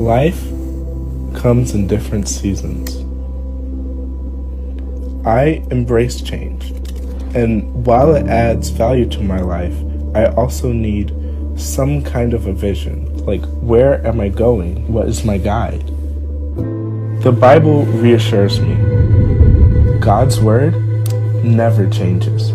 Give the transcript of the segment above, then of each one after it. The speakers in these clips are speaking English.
Life comes in different seasons. I embrace change, and while it adds value to my life, I also need some kind of a vision. Like, where am I going? What is my guide? The Bible reassures me. God's word never changes.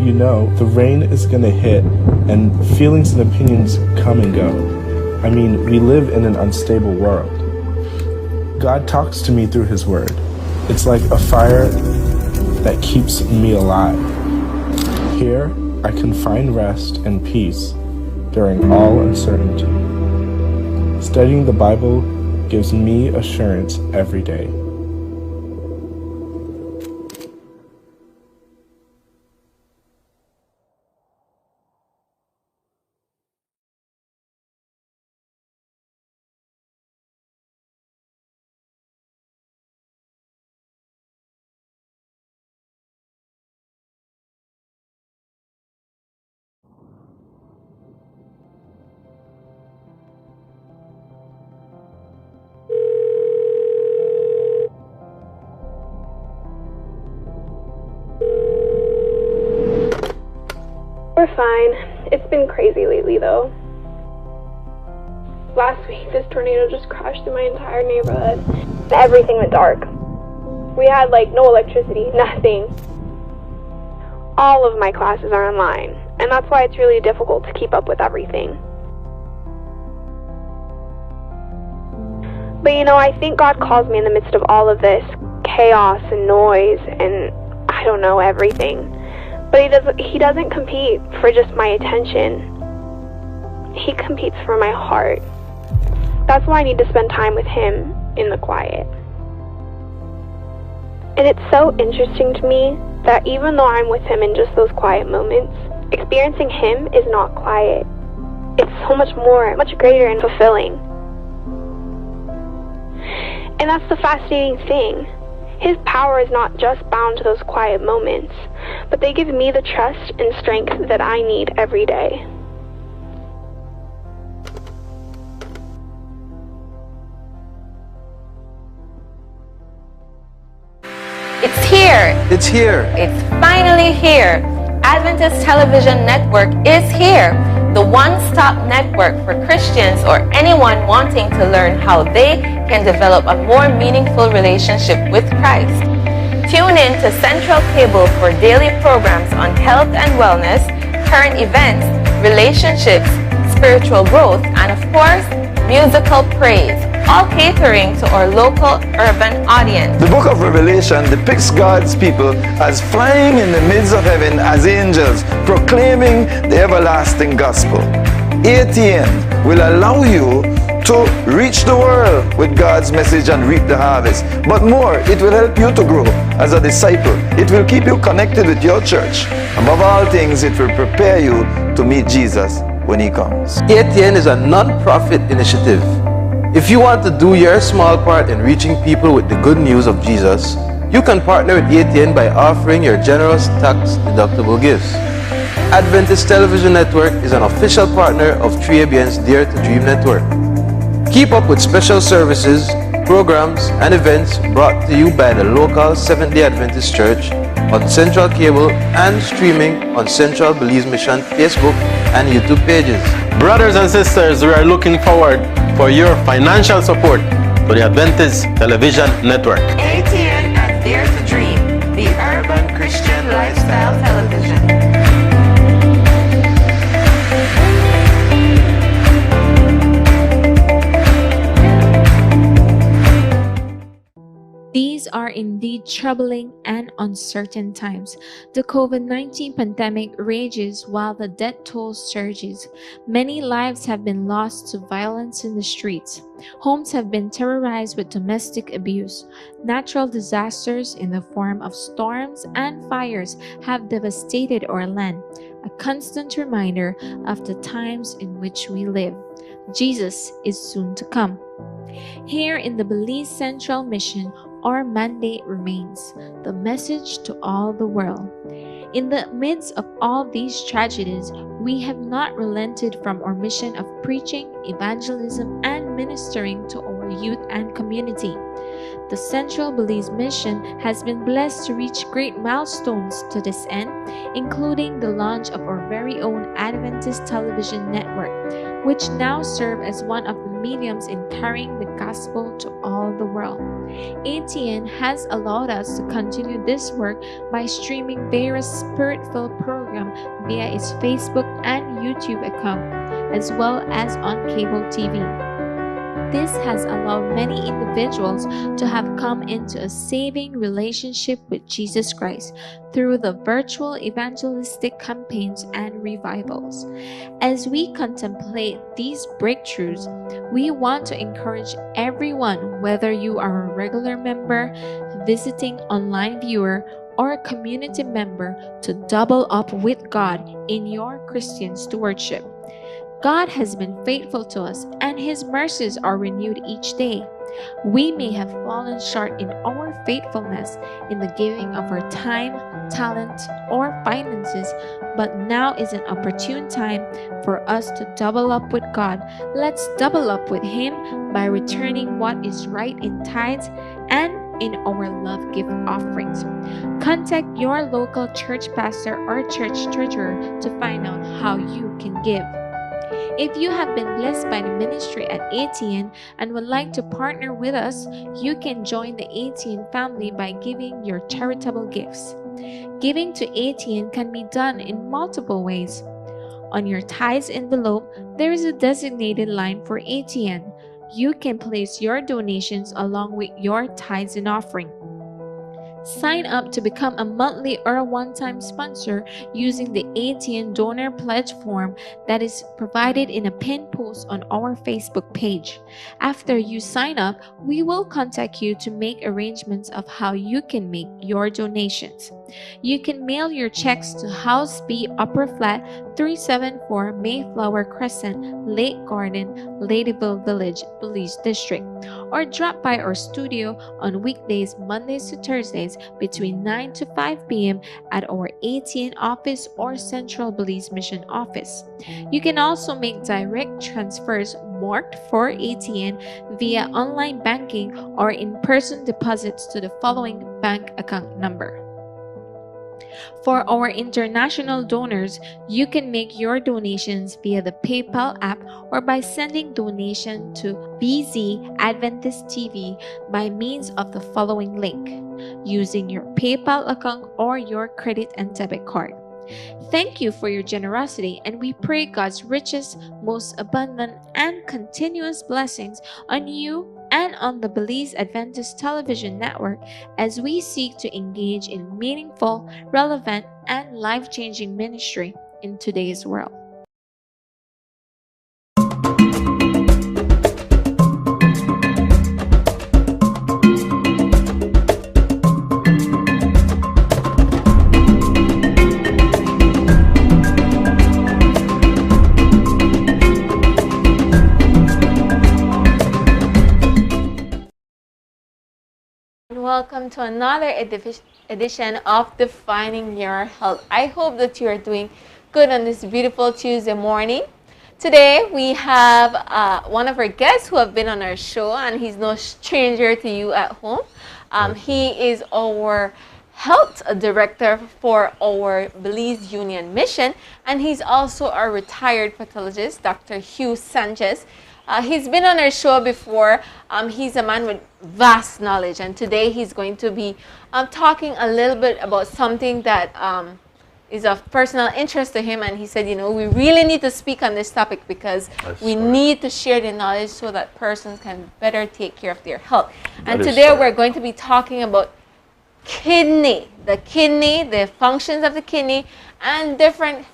You know, the rain is gonna hit, and feelings and opinions come and go. I mean, we live in an unstable world. God talks to me through his word. It's like a fire that keeps me alive. Here, I can find rest and peace during all uncertainty. Studying the Bible gives me assurance every day. We're fine. It's been crazy lately, though. Last week, this tornado just crashed through my entire neighborhood. Everything went dark. We had, no electricity, nothing. All of my classes are online, and that's why it's really difficult to keep up with everything. But I think God calls me in the midst of all of this chaos and noise and, everything. But he doesn't compete for just my attention. He competes for my heart. That's why I need to spend time with him in the quiet. And it's so interesting to me that even though I'm with him in just those quiet moments, experiencing him is not quiet. It's so much more, much greater and fulfilling. And that's the fascinating thing. His power is not just bound to those quiet moments, but they give me the trust and strength that I need every day. It's here. It's here. It's finally here. Adventist Television Network is here. The one-stop network for Christians or anyone wanting to learn how they can develop a more meaningful relationship with Christ. Tune in to Central Cable for daily programs on health and wellness, current events, relationships, spiritual growth, and of course, musical praise, all catering to our local urban audience. The book of Revelation depicts God's people as flying in the midst of heaven as angels, proclaiming the everlasting gospel. ATN will allow you to reach the world with God's message and reap the harvest. But more, it will help you to grow as a disciple. It will keep you connected with your church. Above all things, it will prepare you to meet Jesus when he comes. ATN is a non-profit initiative. If you want to do your small part in reaching people with the good news of Jesus, you can partner with ATN by offering your generous tax-deductible gifts. Adventist Television Network is an official partner of 3ABN's Dare to Dream Network. Keep up with special services, programs, and events brought to you by the local Seventh-day Adventist Church on Central Cable and streaming on Central Belize Mission Facebook and YouTube pages. Brothers and sisters, we are looking forward for your financial support to the Adventist Television Network. ATN and Dare to Dream, the urban Christian lifestyle television. These are indeed troubling and uncertain times. The COVID-19 pandemic rages while the death toll surges. Many lives have been lost to violence in the streets. Homes have been terrorized with domestic abuse. Natural disasters in the form of storms and fires have devastated our land, a constant reminder of the times in which we live. Jesus is soon to come. Here in the Belize Central Mission, our mandate remains the message to all the world. In the midst of all these tragedies, we have not relented from our mission of preaching, evangelism, and ministering to our youth and community. The Central Belize mission has been blessed to reach great milestones to this end, including the launch of our very own Adventist television network, which now serves as one of the mediums in carrying the gospel to all the world. ATN has allowed us to continue this work by streaming various spirit-filled programs via its Facebook and YouTube account, as well as on cable TV. This has allowed many individuals to have come into a saving relationship with Jesus Christ through the virtual evangelistic campaigns and revivals. As we contemplate these breakthroughs, we want to encourage everyone, whether you are a regular member, visiting online viewer, or a community member, to double up with God in your Christian stewardship. God has been faithful to us, and His mercies are renewed each day. We may have fallen short in our faithfulness in the giving of our time, talent, or finances, but now is an opportune time for us to double up with God. Let's double up with Him by returning what is right in tithes and in our love gift offerings. Contact your local church pastor or church treasurer to find out how you can give. If you have been blessed by the ministry at ATN and would like to partner with us, you can join the ATN family by giving your charitable gifts. Giving to ATN can be done in multiple ways. On your tithes envelope, there is a designated line for ATN. You can place your donations along with your tithes and offering. Sign up to become a monthly or a one-time sponsor using the ATN donor pledge form that is provided in a pinned post on our Facebook page. After you sign up, we will contact you to make arrangements of how you can make your donations. You can mail your checks to House B, Upper Flat, 374 Mayflower Crescent, Lake Garden, Ladyville Village, Belize District, or drop by our studio on weekdays, Mondays to Thursdays, between 9 to 5 p.m. at our ATN office or Central Belize Mission office. You can also make direct transfers marked for ATN via online banking or in-person deposits to the following bank account number. For our international donors, you can make your donations via the PayPal app or by sending donation to BZ Adventist TV by means of the following link, using your PayPal account or your credit and debit card. Thank you for your generosity, and we pray God's richest, most abundant, and continuous blessings on you and on the Belize Adventist Television Network as we seek to engage in meaningful, relevant, and life-changing ministry in today's world. Welcome to another edition of Defining Your Health. I hope that you are doing good on this beautiful Tuesday morning. Today we have one of our guests who have been on our show, and he's no stranger to you at home. He is our health director for our Belize Union Mission, and he's also a retired pathologist, Dr. Hugh Sanchez. He's been on our show before. He's a man with vast knowledge, and today he's going to be talking a little bit about something that is of personal interest to him. And he said, you know, we really need to speak on this topic because we need to share the knowledge so that persons can better take care of their health. And today we're going to be talking about kidney, the functions of the kidney, and different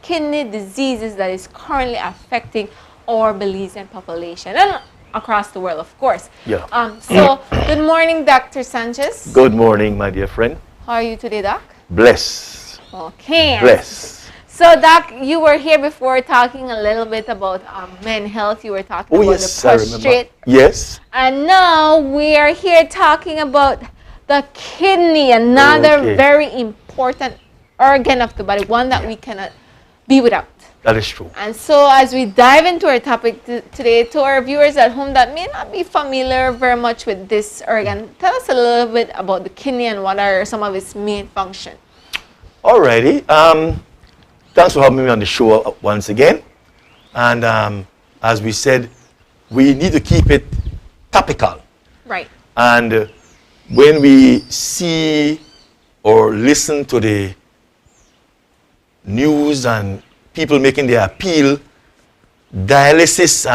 kidney diseases that is currently affecting our Belizean population and across the world, of course. Yeah. So, good morning, Dr. Sanchez. Good morning, my dear friend. How are you today, Doc? Bless. Okay. Bless. So, Doc, you were here before talking a little bit about men's health. You were talking about the prostate. Yes. And now we are here talking about the kidney, another very important organ of the body, one that we cannot be without. That is true. And so as we dive into our topic today, to our viewers at home that may not be familiar very much with this organ, tell us a little bit about the kidney and what are some of its main functions. Alrighty. Thanks for having me on the show once again. And as we said, we need to keep it topical. Right. And when we see or listen to the news and people making their appeal, dialysis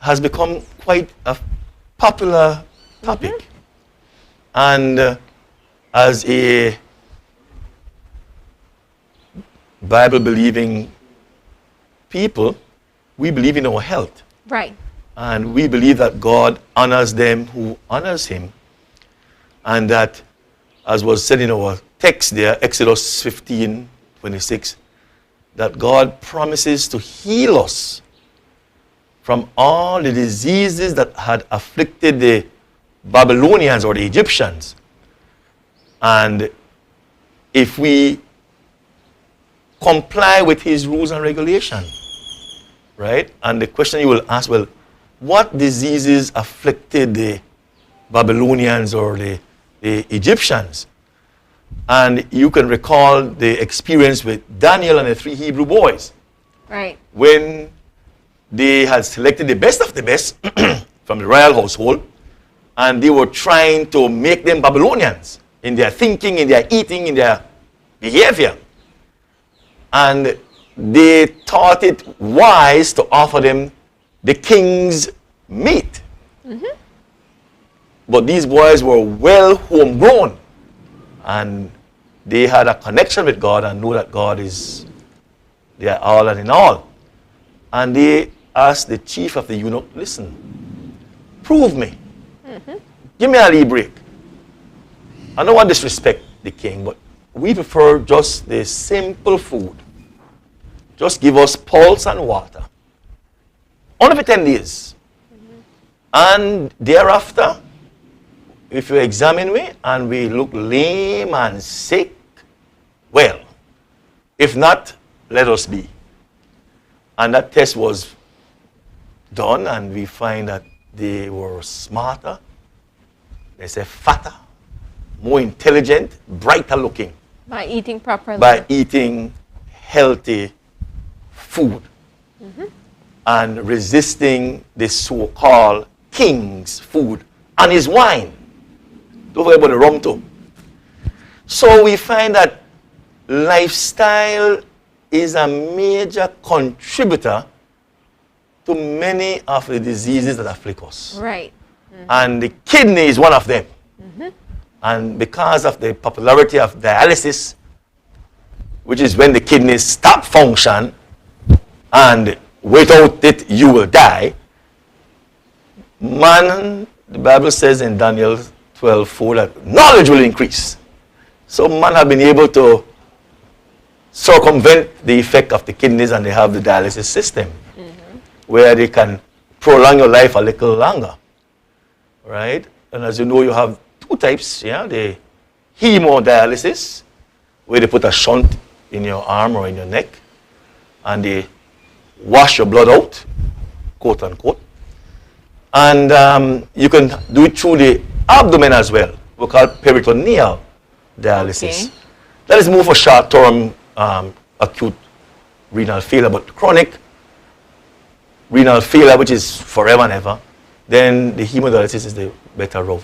has become quite a popular topic. And as a Bible-believing people, we believe in our health. Right. And we believe that God honors them who honors him. And that, as was said in our text there, Exodus 15:26, that God promises to heal us from all the diseases that had afflicted the Babylonians or the Egyptians. And if we comply with his rules and regulations, right? And the question you will ask, well, what diseases afflicted the Babylonians or the Egyptians? And you can recall the experience with Daniel and the 3 Hebrew boys. Right. When they had selected the best of the best from the royal household, and they were trying to make them Babylonians in their thinking, in their eating, in their behavior. And they thought it wise to offer them the king's meat. But these boys were well homegrown, and they had a connection with God and knew that God is their all and in all. And they asked the chief of the eunuch, listen, prove me. Give me a little break. I don't want to disrespect the king, but we prefer just the simple food. Just give us pulse and water. Only for 10 days. And thereafter, if you examine me and we look lame and sick, well, if not, let us be. And that test was done, and we find that they were smarter, they say fatter, more intelligent, brighter looking. By eating properly. By eating healthy food. And resisting the so-called king's food and his wine. Don't forget about the rum too. So we find that lifestyle is a major contributor to many of the diseases that afflict us. Right. And the kidney is one of them. And because of the popularity of dialysis, which is when the kidneys stop function, and without it you will die, man, the Bible says in Daniel 12:4 that knowledge will increase. So man have been able to circumvent the effect of the kidneys, and they have the dialysis system where they can prolong your life a little longer, right? And as you know, you have two types, yeah, the hemodialysis, where they put a shunt in your arm or in your neck, and they wash your blood out, quote unquote. And you can do it through the abdomen as well. We call it peritoneal dialysis. That is more for short-term acute renal failure, but chronic renal failure, which is forever and ever, then the hemodialysis is the better route.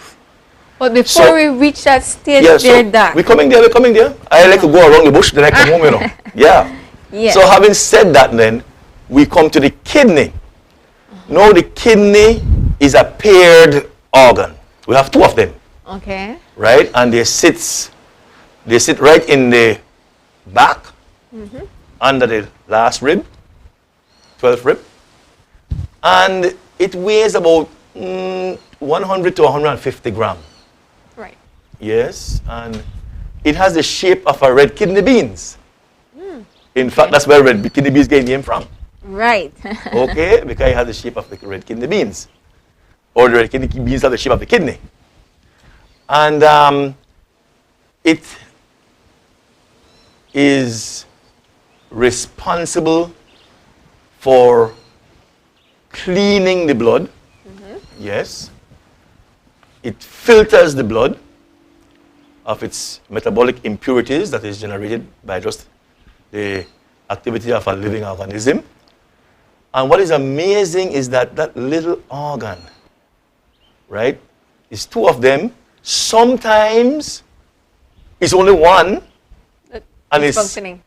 But before we reach that stage, Doc. We're coming there. I like to go around the bush, then I come home, you know. Yeah. So having said that, then, we come to the kidney. Now the kidney is a paired organ. We have two of them. Okay. Right? And they sit right in the back, under the last rib, 12th rib. And it weighs about 100 to 150 grams. Right. Yes. And it has the shape of a red kidney beans. In fact, that's where red kidney beans get name from. Right. Okay, because it has the shape of the red kidney beans. Or the red kidney beans have the shape of the kidney. And it is responsible for cleaning the blood. Yes. It filters the blood of its metabolic impurities that is generated by just the activity of a living organism. And what is amazing is that that little organ, right, is two of them. Sometimes it's only one. And it's functioning.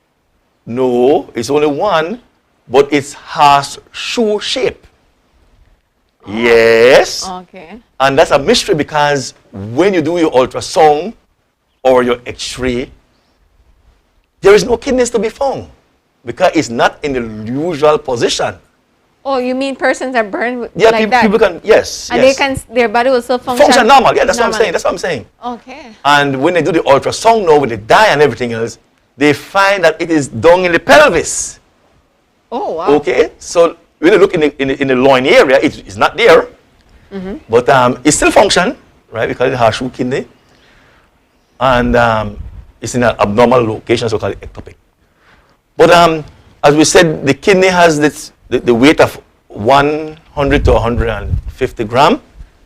No, it's only one, but it's horseshoe shape. Yes. Okay. And that's a mystery because when you do your ultrasound or your x-ray, there is no kidneys to be found because it's not in the usual position. Oh, you mean persons are burned Yeah, like that? people can, yes. And yes. their body will still function? Function normal, yeah, that's what I'm normally. saying, that's what I'm saying. Okay. And when they do the ultrasound now with the dye and everything else, they find that it is down in the pelvis. Oh, wow. Okay, so when you look in the loin area, it's not there, but it still function, right? We call it horseshoe kidney, and it's in an abnormal location, so we call it ectopic. But as we said, the kidney has the weight of 100 to 150 gram.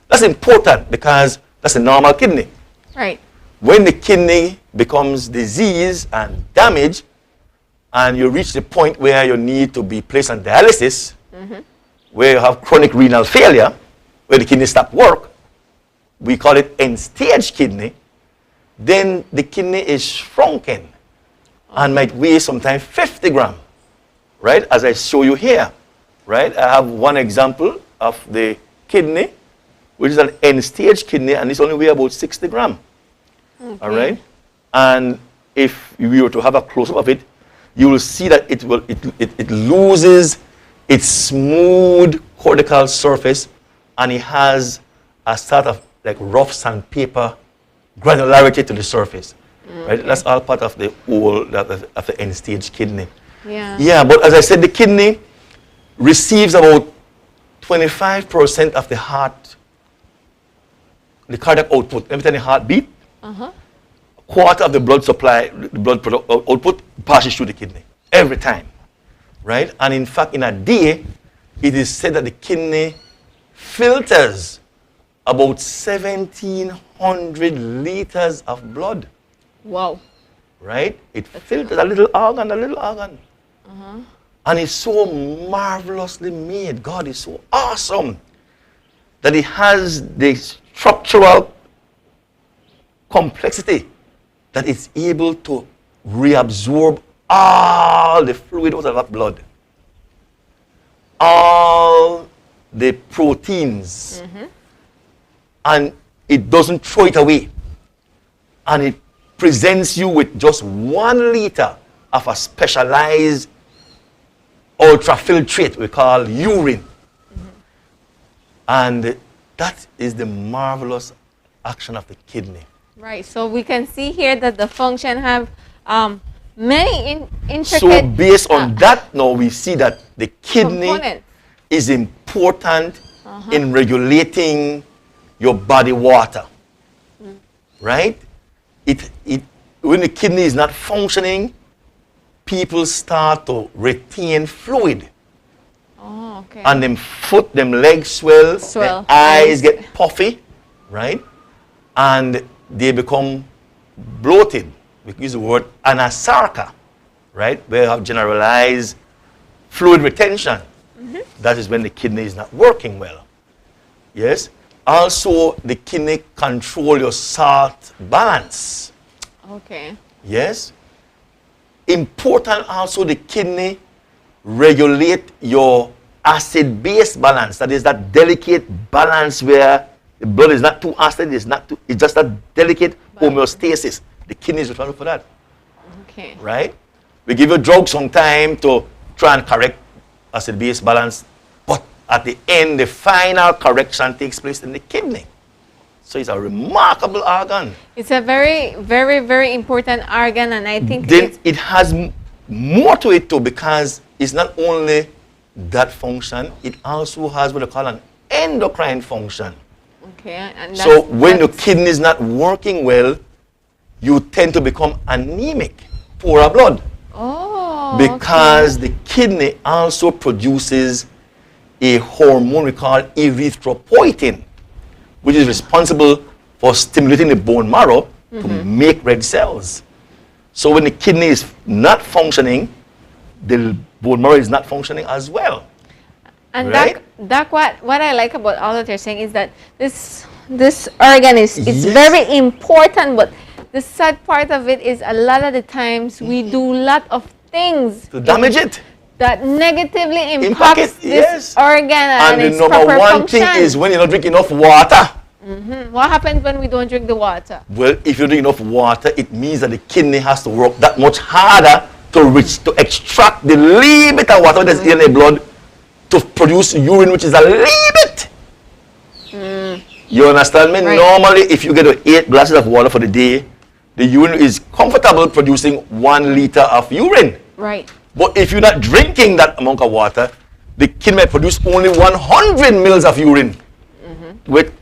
That's important because that's a normal kidney. Right. When the kidney becomes diseased and damaged, and you reach the point where you need to be placed on dialysis, where you have chronic renal failure, where the kidney stop work, we call it end-stage kidney, then the kidney is shrunken and might weigh sometimes 50 gram, right? As I show you here, right? I have one example of the kidney, which is an end-stage kidney, and it's only weigh about 60 gram. Okay. All right, and if we were to have a close-up of it, you will see that it loses its smooth cortical surface, and it has a sort of like rough sandpaper granularity to the surface. Okay. Right, that's all part of the whole of the end-stage kidney. Yeah. Yeah, but as I said, the kidney receives about 25% of the heart, the cardiac output. Every time the heart beat, quarter of the blood supply, the blood output passes through the kidney every time, right? And in fact, in a day, it is said that the kidney filters about 1,700 liters of blood. Wow. Right? It filters a little organ, and it's so marvelously made. God is so awesome that it has the structural complexity that it's able to reabsorb all the fluid out of that blood, all the proteins, and it doesn't throw it away. And it presents you with just 1 liter of a specialized ultrafiltrate we call urine. And that is the marvelous action of the kidney. Right. So we can see here that the function have many intricate. So based on that, now we see that the kidney components is important in regulating your body water. Right? When the kidney is not functioning, people start to retain fluid. Oh, okay. And them legs swell, their eyes get puffy, right? And they become bloated. We use the word anasarca, right? Where you have generalized fluid retention. That is when the kidney is not working well. Yes? Also, the kidney control your salt balance. Okay. Yes? Important also, the kidney regulate your acid-base balance. That is that delicate balance where the blood is not too acid, it's just that delicate homeostasis. The kidney is responsible for that. Okay. Right? We give you drugs sometimes to try and correct acid-base balance, but at the end, the final correction takes place in the kidney. So it's a remarkable organ. It's a very, very, very important organ, and I think then it has more to it too, because it's not only that function, it also has what they call an endocrine function. Okay. And so when your kidney is not working well, you tend to become anemic. poorer blood. Oh. Because the kidney also produces a hormone we call erythropoietin, which is responsible for stimulating the bone marrow to make red cells. So when the kidney is not functioning, the bone marrow is not functioning as well. And right? that what I like about all that you're saying is that this organ is very important, but the sad part of it is a lot of the times we do a lot of things to damage it that negatively impacts this organ and its the number proper one function. thing is when you don't drink enough water. What happens when we don't drink the water? Well, if you drink enough water, it means that the kidney has to work that much harder to extract the little bit of water that's in the blood to produce urine, which is a little bit. You understand me? Right. Normally, if you get 8 glasses of water for the day, the urine is comfortable producing 1 liter of urine. Right. But if you're not drinking that amount of water, the kidney may produce only 100 mils of urine with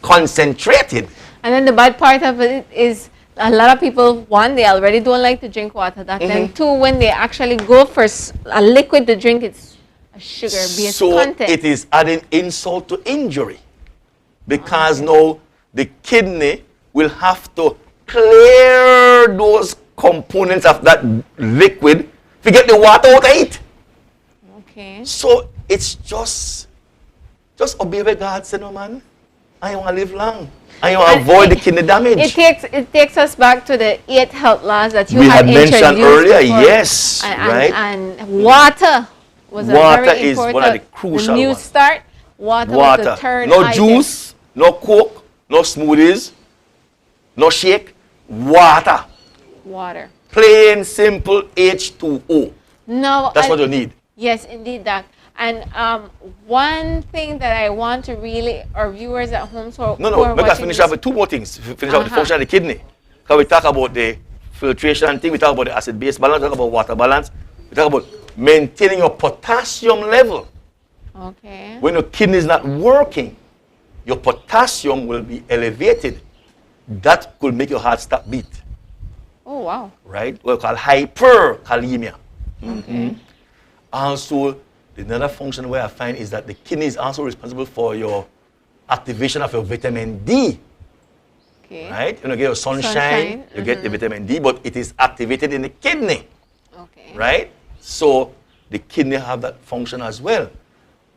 concentrated. And then the bad part of it is a lot of people, one, they already don't like to drink water. That then two, when they actually go for a liquid to drink, it's a sugar-based content. So it is adding insult to injury. Because now the kidney will have to clear those components of that liquid to get the water out of it. Okay. So it's just obey what God said, no man. I want to live long. I want to avoid the kidney damage. It takes us back to the 8 health laws that you we had mentioned introduced earlier. before. Yes, right. And water was a Water very is important. one of the crucial New ones. start. Water was the third No item. juice, no Coke, no smoothies, no shake. Water. Water. Plain, simple H2O. No. That's what you need. Yes, indeed, Doc. And one thing that I want to really, our viewers at home, so No, make us finish up with 2 more things. Finish up with the function of the kidney. Because we talk about the filtration thing, we talk about the acid-base balance, we talk about water balance, we talk about maintaining your potassium level. Okay. When your kidney is not working, your potassium will be elevated. That could make your heart stop beat. Oh, wow. Right? What we call hyperkalemia. Okay. Also, another function where I find is that the kidney is also responsible for your activation of your vitamin D. Okay. Right? You get your sunshine, you get the vitamin D, but it is activated in the kidney. Okay. Right? So the kidney have that function as well.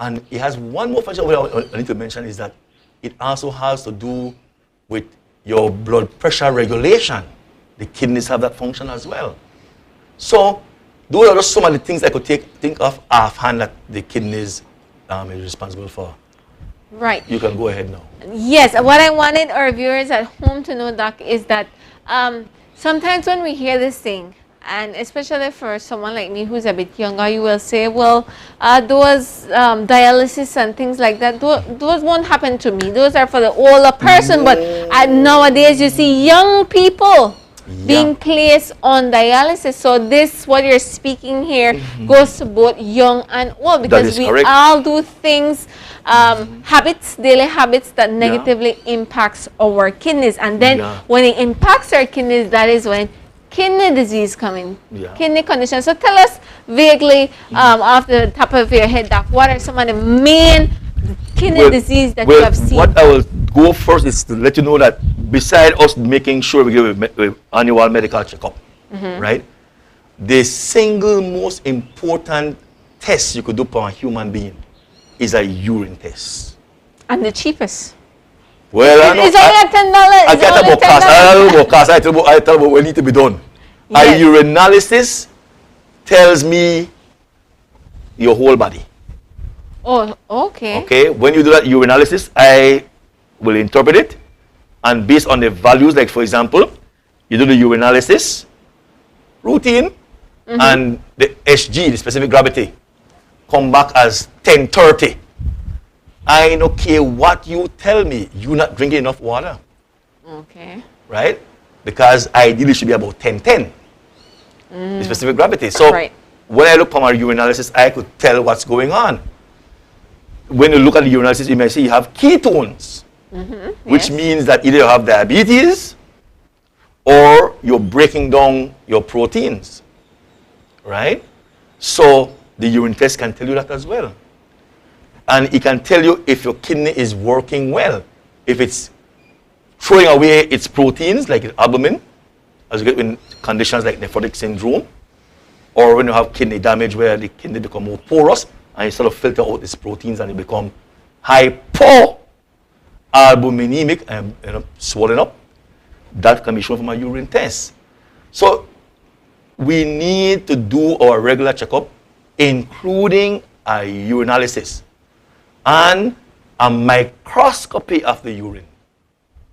And it has one more function I need to mention is that it also has to do with your blood pressure regulation. The kidneys have that function as well. So those are just some of the things I could think of offhand that the kidneys is responsible for. Right. You can go ahead now. Yes, what I wanted our viewers at home to know, Doc, is that sometimes when we hear this thing, and especially for someone like me who's a bit younger, you will say, well, those dialysis and things like that, those won't happen to me. Those are for the older person. But nowadays, you see young people being placed on dialysis. So this, what you're speaking here, goes to both young and old, because we all do things, habits, daily habits that negatively impacts our kidneys. And then when it impacts our kidneys, that is when kidney disease coming, kidney condition. So tell us vaguely, off the top of your head, Doc, what are some of the main kidney disease that you have seen? What I will go first is to let you know that beside us making sure we give an annual medical checkup, right? The single most important test you could do for a human being is a urine test. And the cheapest. Well, it's only $10. I get about cost. I don't know about cost. I tell about what need to be done. Yes. A urinalysis tells me your whole body. Oh, okay. Okay, when you do that urinalysis, I will interpret it, and based on the values, like for example, you do the urinalysis routine, and the SG, the specific gravity, come back as 1030. I don't care what you tell me, you're not drinking enough water. Okay. Right? Because ideally it should be about 1010, the specific gravity. So when I look for my urinalysis, I could tell what's going on. When you look at the urinalysis, you may see you have ketones, which means that either you have diabetes or you're breaking down your proteins, right? So the urine test can tell you that as well. And it can tell you if your kidney is working well. If it's throwing away its proteins, like in albumin, as you get in conditions like nephrotic syndrome, or when you have kidney damage where the kidney become more porous and you sort of filter out these proteins and it become hypoalbuminemic and swollen up. That can be shown from a urine test. So we need to do our regular checkup, including a urinalysis and a microscopy of the urine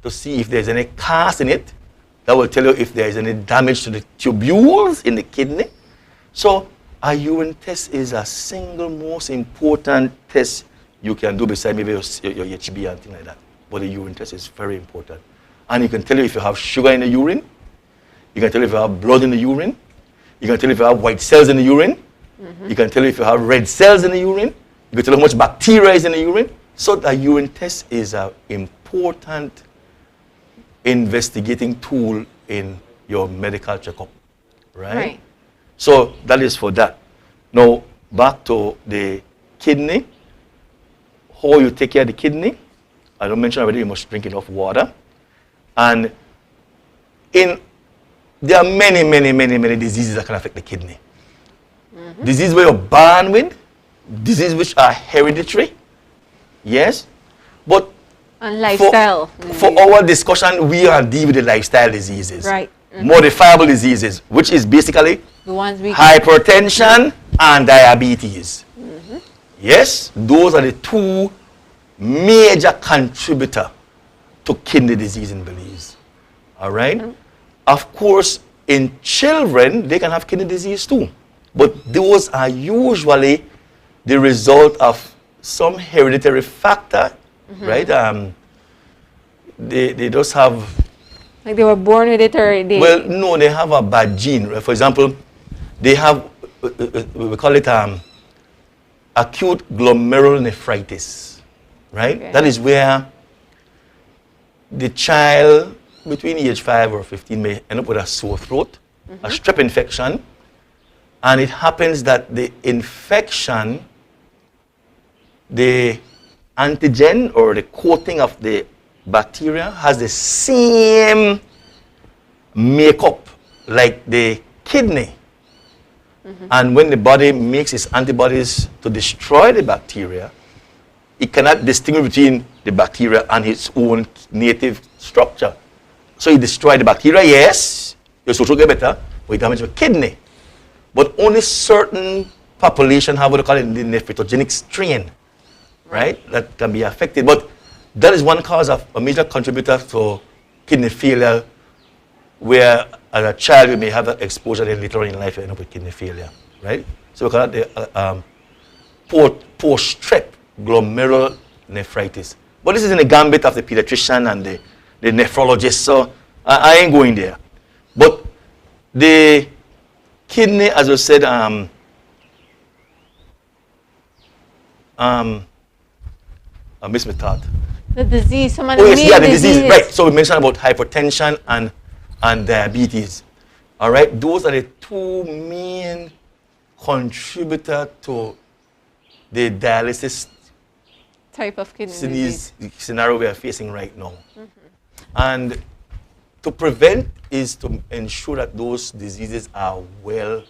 to see if there's any cast in it. That will tell you if there is any damage to the tubules in the kidney. So a urine test is a single most important test you can do beside maybe your HB and things like that. But the urine test is very important. And it can tell you if you have sugar in the urine. You can tell you if you have blood in the urine. You can tell you if you have white cells in the urine. You can tell you if you have red cells in the urine. You can tell you how much bacteria is in the urine. So the urine test is an important investigating tool in your medical checkup, right? So that is for that. Now, back to the kidney. How you take care of the kidney. I don't mention already, you must drink enough water. And there are many diseases that can affect the kidney. Diseases where you're born with, diseases which are hereditary, yes. But and lifestyle. For our discussion, we are dealing with the lifestyle diseases. Right. Modifiable diseases, which is basically the ones we hypertension and diabetes. Yes, those are the two major contributors to kidney disease in Belize. All right? Of course, in children, they can have kidney disease too. But those are usually the result of some hereditary factor, right? They just have... Like they were born with it or they... Well, no, they have a bad gene. For example, they have, we call it acute glomerulonephritis, right? Okay. That is where the child between age 5 or 15 may end up with a sore throat, a strep infection, and it happens that the infection, the antigen or the coating of the bacteria has the same makeup like the kidney. And when the body makes its antibodies to destroy the bacteria, it cannot distinguish between the bacteria and its own native structure. So you destroy the bacteria, yes, your social get better, but you damage your kidney. But only certain population have what they call it the nephrogenic strain, right? That can be affected. But that is one cause of a major contributor to kidney failure, where as a child you may have that exposure, then later on in life you end up with kidney failure, right? So we call it the post-strep glomerulonephritis. But this is in the gambit of the pediatrician and the nephrologist, so I ain't going there. But the kidney, as I said, I missed my thought. The disease, some of the the the disease, right. So we mentioned about hypertension and diabetes. All right, those are the two main contributors to the dialysis type of kidney disease scenario we are facing right now. And to prevent is to ensure that those diseases are well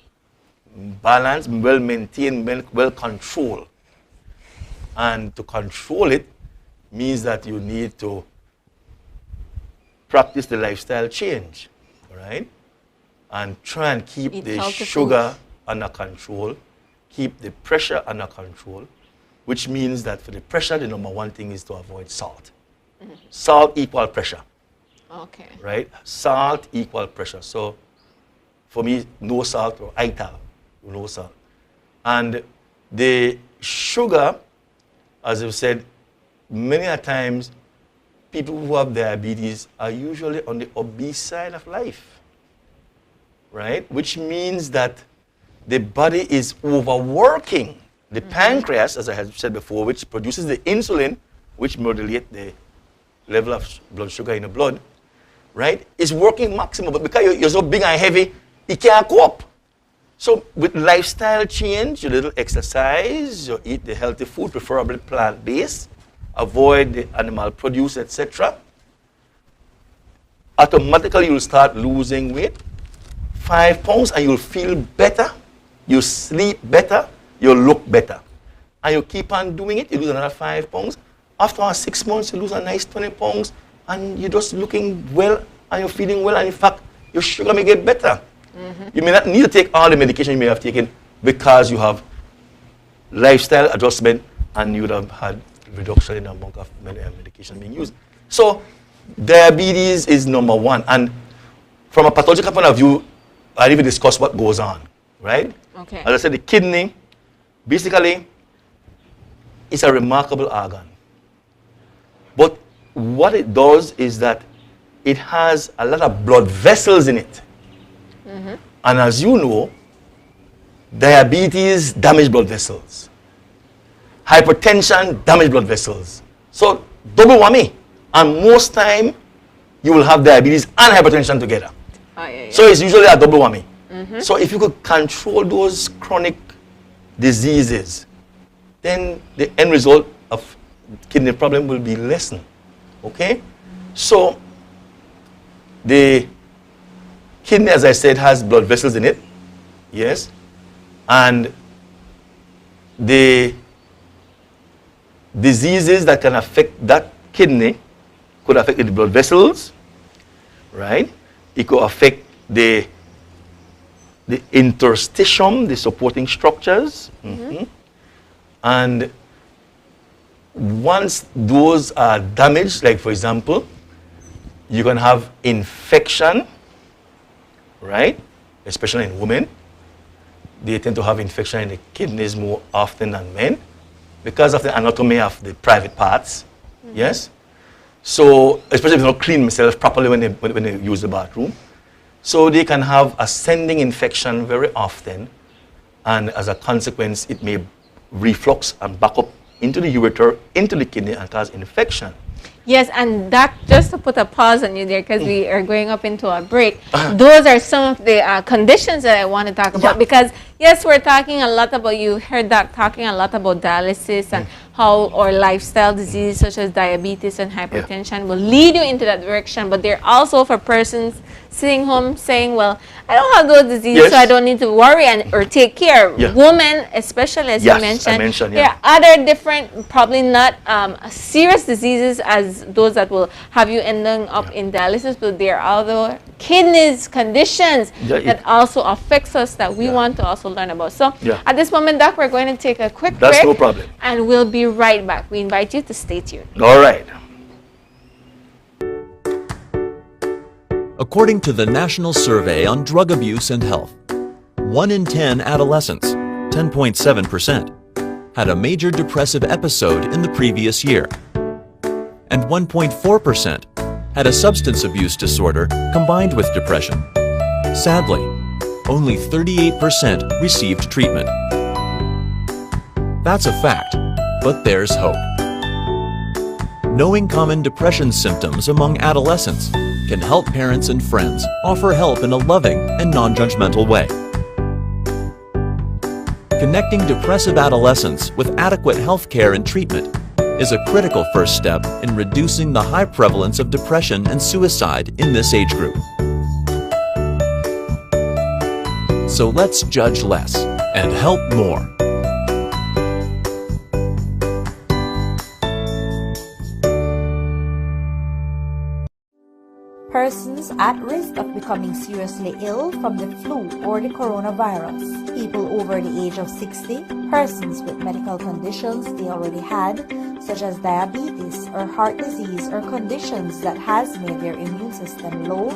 balanced, well maintained, well controlled. And to control it means that you need to practice the lifestyle change, right? And try and keep the sugar under control, keep the pressure under control, which means that for the pressure, the number one thing is to avoid salt. Salt equal pressure. Okay. Right? Salt equal pressure. So for me, no salt or ITAL, no salt. And the sugar, as I've said, many a times, people who have diabetes are usually on the obese side of life, right? Which means that the body is overworking the pancreas, as I had said before, which produces the insulin, which modulates the level of blood sugar in the blood. right? It's working maximum, but because you're so big and heavy, it can't cope. So with lifestyle change, your little exercise, you eat the healthy food, preferably plant-based, avoid the animal produce, etc. Automatically you'll start losing weight, 5 pounds, and you'll feel better, you sleep better, you'll look better. And you keep on doing it, you lose another 5 pounds. After 6 months, you lose a nice 20 pounds, and you're just looking well, and you're feeling well, and in fact, your sugar may get better. You may not need to take all the medication you may have taken because you have lifestyle adjustment and you would have had reduction in the amount of medication being used. So diabetes is number one. And from a pathological point of view, I'll even discuss what goes on, right? Okay. As I said, the kidney, basically, is a remarkable organ. But what it does is that it has a lot of blood vessels in it. And as you know, diabetes damages blood vessels. Hypertension damages blood vessels. So double whammy. And most time, you will have diabetes and hypertension together. Oh, yeah. So it's usually a double whammy. So if you could control those chronic diseases, then the end result of kidney problem will be lessened. Okay? So the kidney, as I said, has blood vessels in it. Yes. And the diseases that can affect that kidney could affect the blood vessels, right? It could affect the interstitium, the supporting structures. And once those are damaged, like for example, you can have infection, right? Especially in women. They tend to have infection in the kidneys more often than men because of the anatomy of the private parts. Yes? So, especially if they don't clean themselves properly when they use the bathroom. So they can have ascending infection very often, and as a consequence, it may reflux and back up into the ureter, into the kidney, and cause infection. Yes, and that, just to put a pause on you there, because we are going up into a break, those are some of the conditions that I want to talk about, because yes, we're talking a lot about, you heard Doc talking a lot about dialysis and how, or lifestyle diseases such as diabetes and hypertension will lead you into that direction, but they're also for persons sitting home saying, well, I don't have those diseases, so I don't need to worry or take care. Women, especially as you mentioned, there are other different, probably not serious diseases as those that will have you ending up in dialysis, but there are other kidneys conditions that also affects us that we want to also learn about. So at this moment, Doc, we're going to take a quick break. That's no problem. And we'll be right back. We invite you to stay tuned. All right. According to the National Survey on Drug Abuse and Health, 1 in 10 adolescents, 10.7%, had a major depressive episode in the previous year, and 1.4% had a substance abuse disorder combined with depression. Sadly, only 38% received treatment. That's a fact, but there's hope. Knowing common depression symptoms among adolescents can help parents and friends offer help in a loving and non-judgmental way. Connecting depressive adolescents with adequate health care and treatment is a critical first step in reducing the high prevalence of depression and suicide in this age group. So let's judge less and help more. Persons at risk of becoming seriously ill from the flu or the coronavirus, people over the age of 60, persons with medical conditions they already had, such as diabetes or heart disease or conditions that has made their immune system low,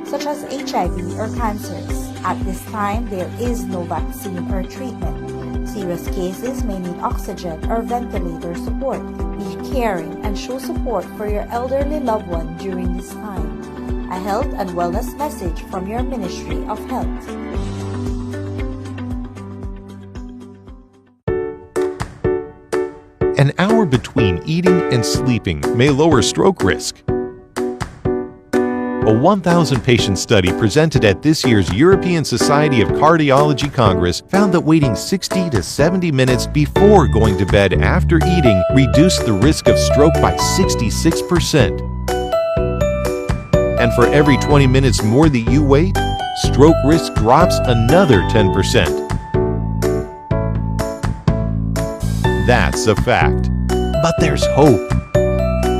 such as HIV or cancers. At this time, there is no vaccine or treatment. Serious cases may need oxygen or ventilator support. Be caring and show support for your elderly loved one during this time. A health and wellness message from your Ministry of Health. An hour between eating and sleeping may lower stroke risk. A 1,000-patient study presented at this year's European Society of Cardiology Congress found that waiting 60 to 70 minutes before going to bed after eating reduced the risk of stroke by 66%. And for every 20 minutes more that you wait, stroke risk drops another 10%. That's a fact. But there's hope.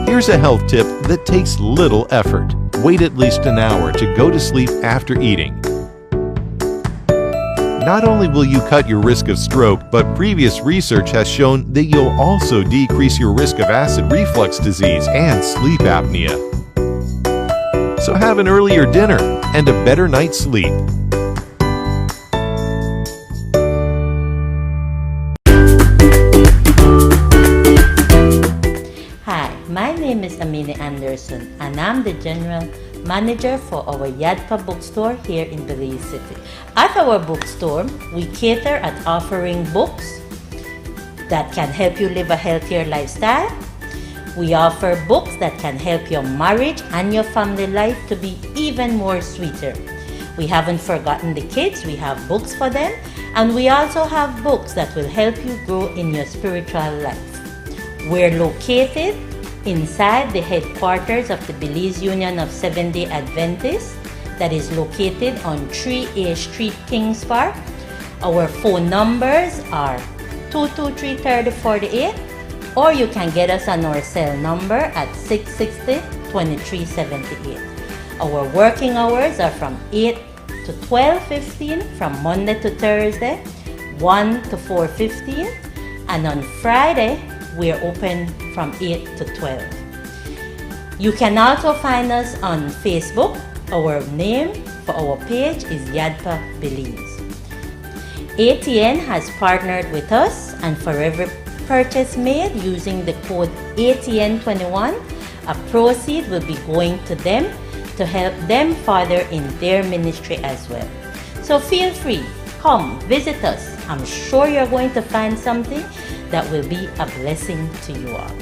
Here's a health tip that takes little effort. Wait at least an hour to go to sleep after eating. Not only will you cut your risk of stroke, but previous research has shown that you'll also decrease your risk of acid reflux disease and sleep apnea. So have an earlier dinner and a better night's sleep. Hi, my name is Amine Anderson and I'm the General Manager for our Yadpa bookstore here in Belize City. At our bookstore, we cater at offering books that can help you live a healthier lifestyle. We offer books that can help your marriage and your family life to be even more sweeter. We haven't forgotten the kids, we have books for them, and we also have books that will help you grow in your spiritual life. We're located inside the headquarters of the Belize Union of Seventh-day Adventists that is located on 3A Street, Kings Park. Our phone numbers are 223-3048, or you can get us on our cell number at 660-2378. Our working hours are from 8 to 12:15 from Monday to Thursday, 1 to 4:15, and on Friday we're open from 8 to 12. You can also find us on Facebook. Our name for our page is Yadpa Belize. ATN has partnered with us, and for every purchase made using the code ATN21, a proceed will be going to them to help them further in their ministry as well. So feel free, come visit us. I'm sure you're going to find something that will be a blessing to you all.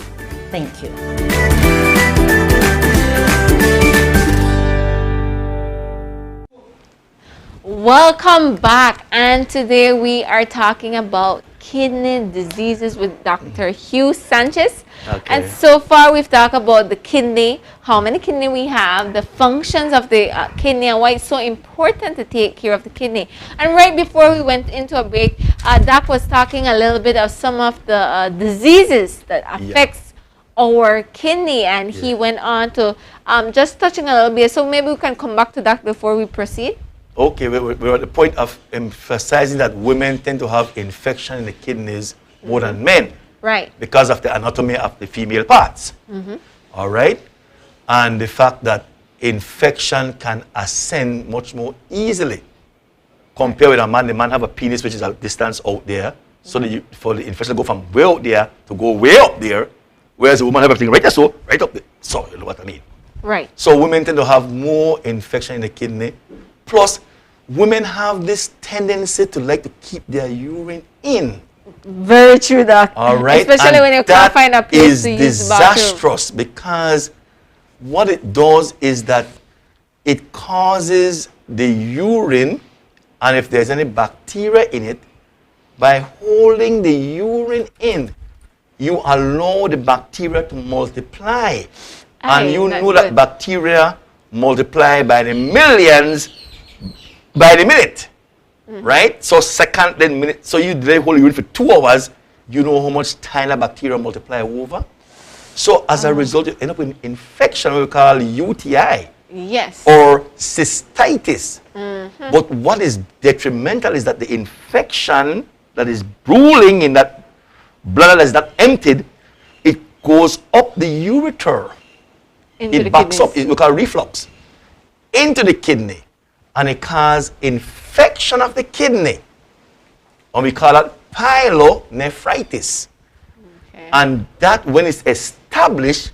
Thank you. Welcome back, and today we are talking about kidney diseases with Dr. Hugh Sanchez. Okay. And so far we've talked about the kidney, how many kidney we have, the functions of the kidney, and why it's so important to take care of the kidney. And right before we went into a break, Doc was talking a little bit of some of the diseases that affects our kidney, and he went on to just touching a little bit. So maybe we can come back to that before we proceed. Okay, we're at the point of emphasizing that women tend to have infection in the kidneys more than men. Right. Because of the anatomy of the female parts. All right? And the fact that infection can ascend much more easily compared with a man. The man have a penis which is a distance out there. So that for the infection to go from way out there to go way up there, whereas the woman have everything right there, so right up there. So you know what I mean. Right. So women tend to have more infection in the kidney. Plus, women have this tendency to like to keep their urine in. Very true, Doc. All right. Especially when you can't find a place to use the bathroom. Disastrous because what it does is that it causes the urine, and if there's any bacteria in it, by holding the urine in, you allow the bacteria to multiply. And you know that bacteria multiply by the millions by the minute. Right? So second, then minute. So you hold urine for 2 hours, you know how much tiny bacteria multiply over. So as a result, you end up with infection we call UTI. Yes. Or cystitis. But what is detrimental is that the infection that is brewing in that blood that is not emptied, it goes up the ureter. It backs up, we call reflux, into the kidney. And it causes infection of the kidney. And we call that pyelonephritis. And that, when it's established,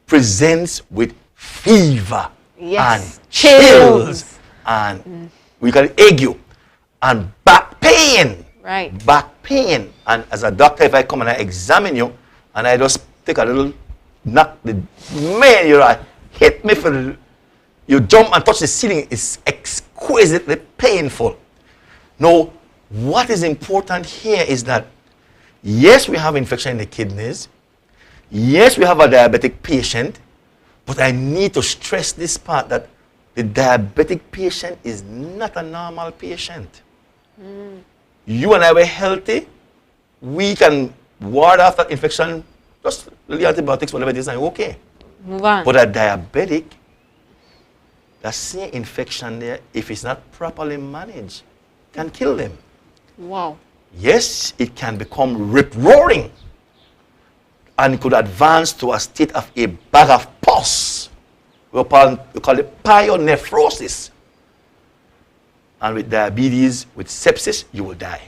presents with fever and chills and we call it ague and back pain. Right. Back pain. And as a doctor, if I come and I examine you and I just take a little knock, the man, you know, hit me for the, you jump and touch the ceiling, it's exquisitely painful. Now, what is important here is that, yes, we have infection in the kidneys. Yes, we have a diabetic patient. But I need to stress this part that the diabetic patient is not a normal patient. You and I were healthy. We can ward off that infection, just the antibiotics, whatever it is, and okay. Move on. But a diabetic, that same infection there, if it's not properly managed, can kill them. Wow. Yes, it can become rip-roaring and could advance to a state of a bag of pus. We call it pyonephrosis. And with diabetes, with sepsis, you will die.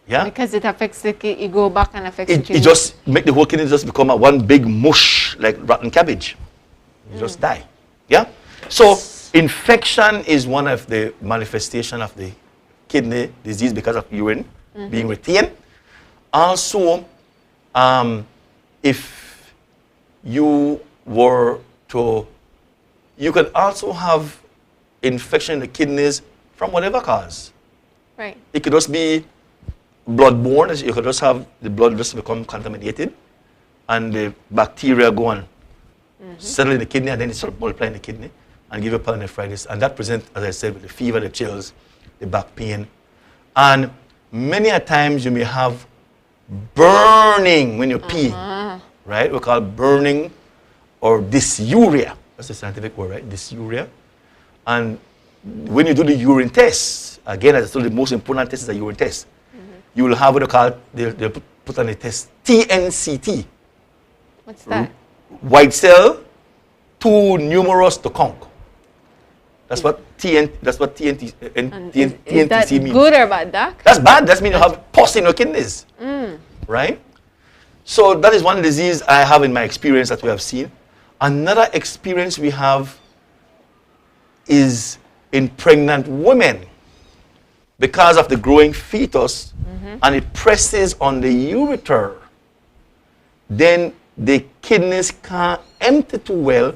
Yeah? Because it affects the kidney, it go back and affects the kidney. It just make the whole kidney just become a one big mush, like rotten cabbage. You just die. Yeah? So, infection is one of the manifestation of the kidney disease because of urine being retained. Also, if you were to, you could also have infection in the kidneys from whatever cause. Right. It could just be bloodborne. You could just have the blood just become contaminated and the bacteria go and settle in the kidney and then it sort of multiply in the kidney and give you pyelonephritis. And that presents, as I said, with the fever, the chills, the back pain. And many a times you may have burning when you pee, right? We call burning or dysuria. That's the scientific word, right? Dysuria. And when you do the urine test, again, as I told you, the most important test is a urine test. You will have what they call, they'll put on a test, TNCT. What's that? White cell, too numerous to count. That's what TNTC Is that means. good or bad, Doc? That's bad. That means you have pus in your kidneys. Right? So that is one disease I have in my experience that we have seen. Another experience we have is in pregnant women. Because of the growing fetus, and it presses on the ureter, then the kidneys can't empty too well,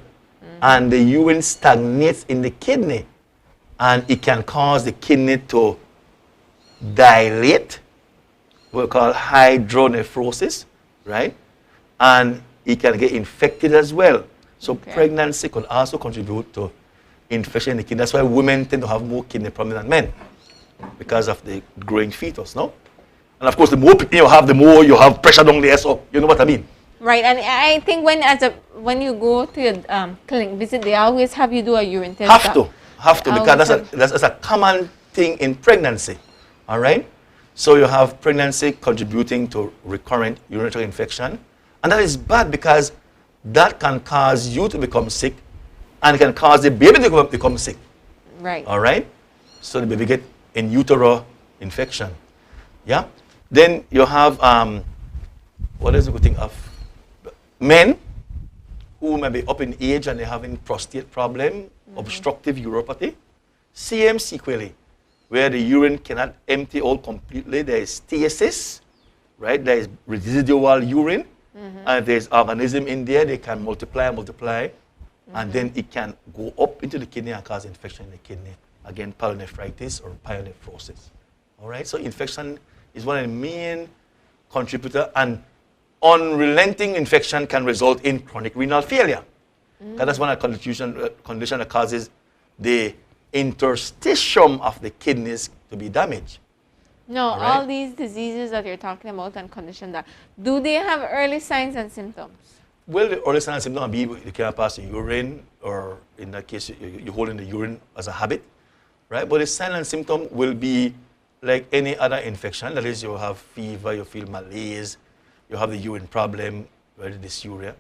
and the urine stagnates in the kidney. And it can cause the kidney to dilate, what we call hydronephrosis, right? And it can get infected as well. So pregnancy could also contribute to infection in the kidney. That's why women tend to have more kidney problems than men, because of the growing fetus, no? And of course, the more you have, the more you have pressure down there, so you know what I mean. Right, and I think when you go to your clinic visit, they always have you do a urine test. Have to, because that's a common thing in pregnancy, all right? So you have pregnancy contributing to recurrent urinary infection, and that is bad because that can cause you to become sick, and it can cause the baby to become sick. Right. All right? So the baby get in utero infection. Yeah? Then you have, what is the good thing of men who may be up in age and they're having prostate problem, obstructive uropathy, same sequelae, where the urine cannot empty out completely. There is stasis, right? There is residual urine, and there's organism in there. They can multiply, and then it can go up into the kidney and cause infection in the kidney. Again, pyelonephritis or pyonephrosis. All right, so infection is one of the main contributors, and unrelenting infection can result in chronic renal failure. That's one of the condition that causes the interstitium of the kidneys to be damaged. No, all these diseases that you're talking about and condition that, do they have early signs and symptoms? Well, the early signs and symptoms will be you cannot pass the urine, or in that case, you're holding the urine as a habit, right? But the sign and symptom will be like any other infection. That is, you have fever, you feel malaise, you have the urine problem, right, the dysuria.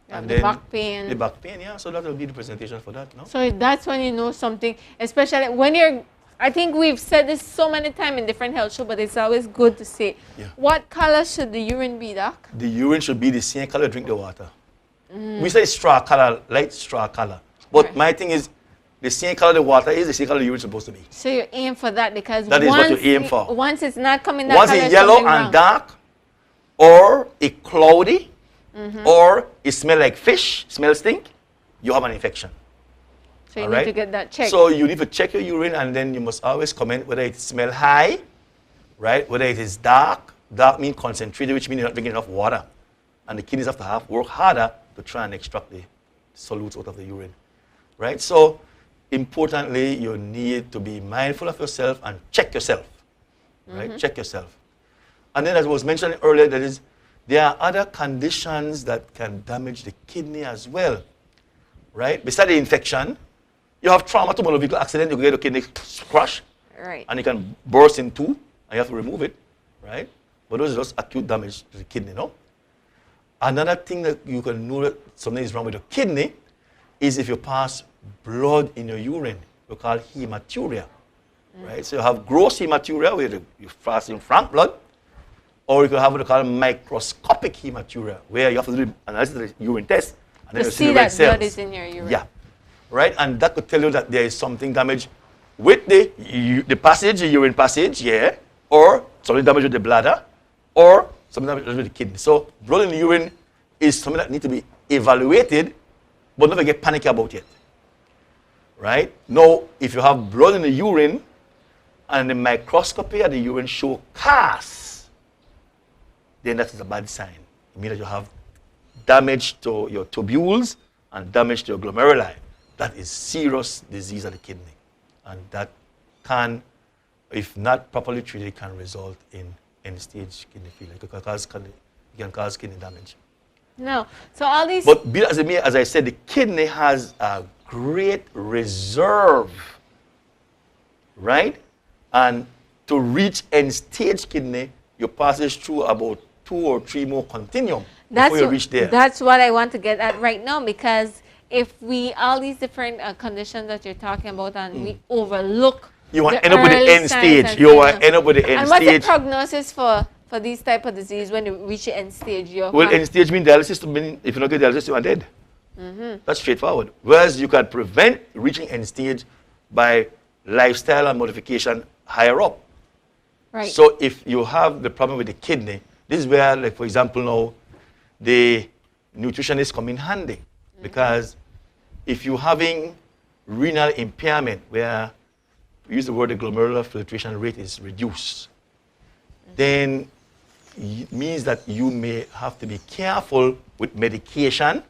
And the back pain. The back pain, yeah. So that will be the presentation for that, no? So that's when you know something, especially when you're, I think we've said this so many times in different health shows, but it's always good to say. Yeah. What color should the urine be, Doc? The urine should be the same color you drink the water. We say straw color, light straw color. But my thing is, the same color the water is, the same color the urine is supposed to be. So you aim for that, because that is what you aim for. Once it's not coming that once color, it's yellow and dark, or it cloudy, or it smells like fish, stink, you have an infection. So you need to get that checked. So you need to check your urine, and then you must always comment whether it smells high, right? Whether it is dark. Dark means concentrated, which means you're not drinking enough water. And the kidneys have to work harder to try and extract the solutes out of the urine, right? So importantly, you need to be mindful of yourself and check yourself, right? Check yourself. And then, as was mentioned earlier, there are other conditions that can damage the kidney as well, right? Besides the infection, you have trauma to motor vehicle accident, you get a kidney crash, right? And it can burst in two, and you have to remove it, right? But those are just acute damage to the kidney, no? Another thing that you can know that something is wrong with your kidney is if you pass blood in your urine. We call hematuria, right? So you have gross hematuria where you're passing frank blood, or you can have what we call microscopic hematuria, where you have to do analysis of the urine test and then you see the red cells. Blood is in your urine. Yeah, right? And that could tell you that there is something damaged with the passage, the urine passage, yeah, or something damaged with the bladder, or something damaged with the kidney. So blood in the urine is something that needs to be evaluated, but never get panicky about it, right? Now, if you have blood in the urine and the microscopy of the urine show casts, then that is a bad sign. It means that you have damage to your tubules and damage to your glomeruli. That is serious disease of the kidney. And that can, if not properly treated, can result in end-stage kidney failure. It can cause kidney damage. No. So all these... But be as it may, as I said, the kidney has a great reserve, right? And to reach end-stage kidney, you pass through about 2 or 3 more continuum before you reach there. That's what I want to get at right now, because if all these different conditions that you're talking about, and we overlook, you want to end up with the end stage. You want to end up with the end stage. And what's the prognosis for these type of disease when you reach the end stage? Well, end stage means dialysis. If you don't get dialysis, you are dead. That's straightforward. Whereas you can prevent reaching end stage by lifestyle and modification higher up. Right. So if you have the problem with the kidney, this is where, like for example, now the nutritionist come in handy, because if you're having renal impairment, where we use the word the glomerular filtration rate is reduced, then it means that you may have to be careful with medication,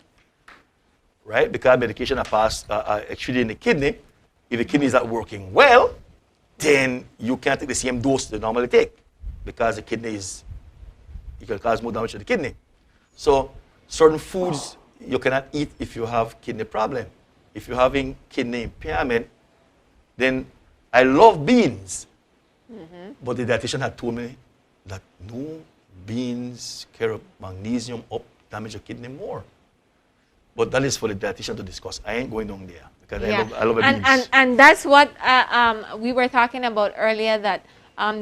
right? Because medication are actually in the kidney. If the kidney is not working well, then you can't take the same dose they normally take, because the kidney it can cause more damage to the kidney. So certain foods you cannot eat if you have kidney problem. If you're having kidney impairment, then I love beans, but the dietitian had told me that no, beans carry magnesium up, damage your kidney more. But that is for the dietitian to discuss. I ain't going down there, because I love beans. And that's what we were talking about earlier, that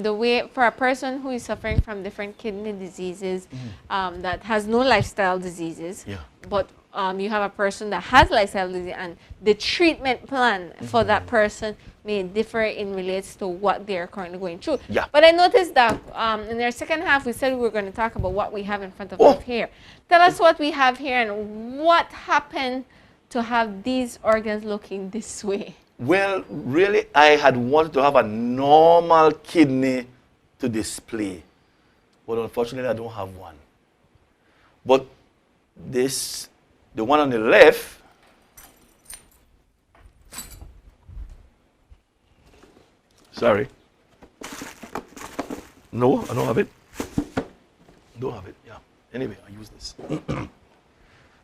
the way for a person who is suffering from different kidney diseases, that has no lifestyle diseases, but you have a person that has lifestyle disease, and the treatment plan for that person may differ in relates to what they're currently going through. But I noticed that in our second half, we said we were going to talk about what we have in front of us here. Tell us what we have here and what happened to have these organs looking this way. Well, really, I had wanted to have a normal kidney to display, but unfortunately, I don't have one. But the one on the left, sorry. No, I don't have it. Don't have it, yeah. Anyway, I use this.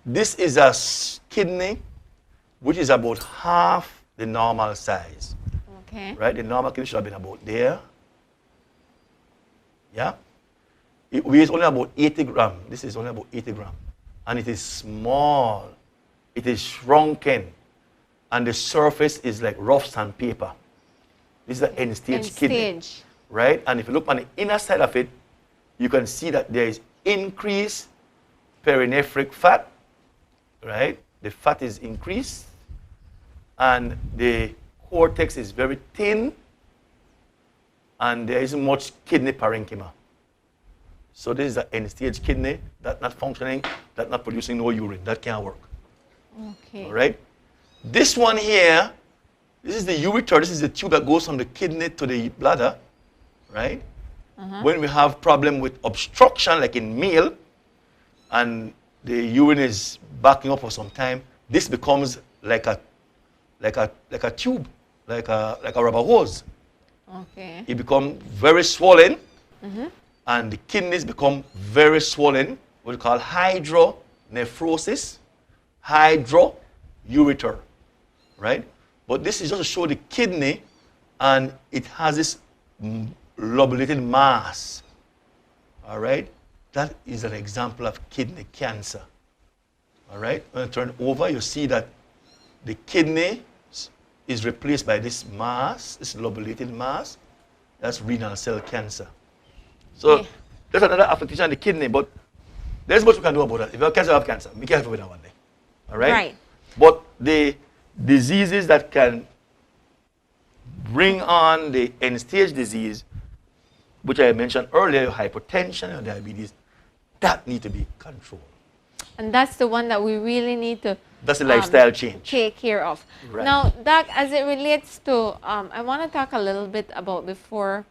This is a kidney which is about half the normal size. Okay. Right? The normal kidney should have been about there. Yeah? It weighs only about 80 grams. This is only about 80 grams. And it is small. It is shrunken. And the surface is like rough sandpaper. This is the end-stage kidney. Right? And if you look on the inner side of it, you can see that there is increased perinephric fat. Right? The fat is increased. And the cortex is very thin. And there isn't much kidney parenchyma. So this is the end-stage kidney that's not functioning, that's not producing no urine. That can't work. Okay. All right? This one here, this is the ureter. This is the tube that goes from the kidney to the bladder, right? When we have problem with obstruction, like in male, and the urine is backing up for some time, this becomes like a tube, like a rubber hose. Okay. It becomes very swollen, and the kidneys become very swollen, what we call hydronephrosis, hydroureter, right? But this is just to show the kidney, and it has this lobulated mass, all right? That is an example of kidney cancer, all right? When you turn over, you see that the kidney is replaced by this mass, this lobulated mass. That's renal cell cancer. So there's another application of the kidney, but there's much we can do about that. If you have cancer, you have cancer. Be careful with that one day. All right? Right. But the diseases that can bring on the end-stage disease, which I mentioned earlier, hypertension and diabetes, that need to be controlled. And that's the one that we really need to That's a lifestyle change. take care of. Right. Now, Doc, as it relates to, I want to talk a little bit about, before